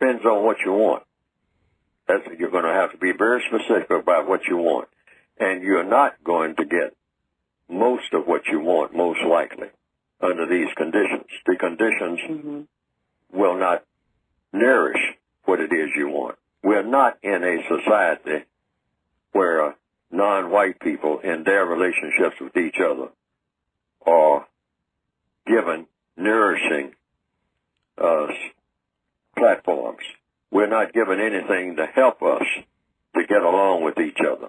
Depends on what you want. You're going to have to be very specific about what you want. And you're not going to get most of what you want, most likely, under these conditions. The conditions will not nourish what it is you want. We're not in a society where non-white people in their relationships with each other are given nourishing platforms. We're not given anything to help us to get along with each other.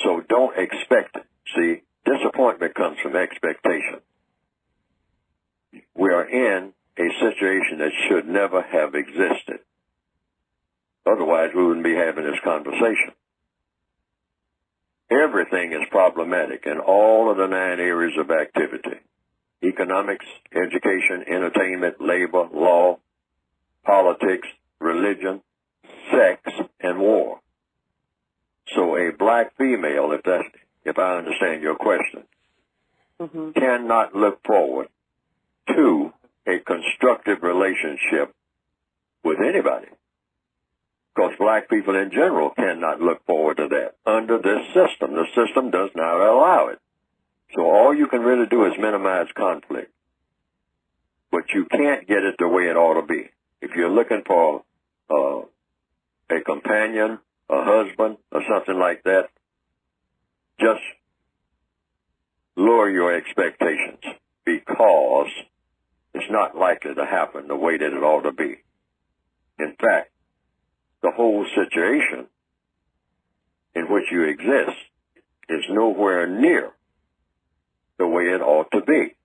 So don't expect it. See, disappointment comes from expectation. We are in a situation that should never have existed. Otherwise, we wouldn't be having this conversation. Everything is problematic in all of the 9 areas of activity: economics, education, entertainment, labor, law, politics, religion, sex, and war. So a black female, if I understand your question, cannot look forward to a constructive relationship with anybody. Because black people in general cannot look forward to that under this system. The system does not allow it. So all you can really do is minimize conflict. But you can't get it the way it ought to be. If you're looking for a companion, a husband, or something like that, just lower your expectations, because it's not likely to happen the way that it ought to be. In fact, the whole situation in which you exist is nowhere near the way it ought to be.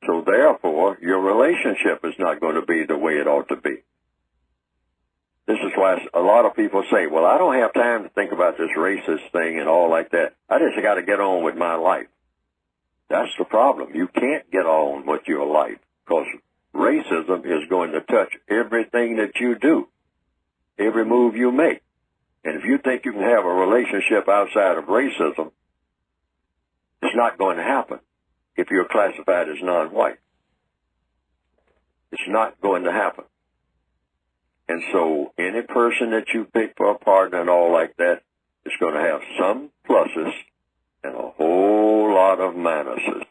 So therefore, your relationship is not going to be the way it ought to be. This is why a lot of people say, well, I don't have time to think about this racist thing and all like that. I just got to get on with my life. That's the problem. You can't get on with your life, because racism is going to touch everything that you do, every move you make. And if you think you can have a relationship outside of racism, it's not going to happen if you're classified as non-white. It's not going to happen. And so any person that you pick for a partner and all like that is going to have some pluses and a whole lot of minuses.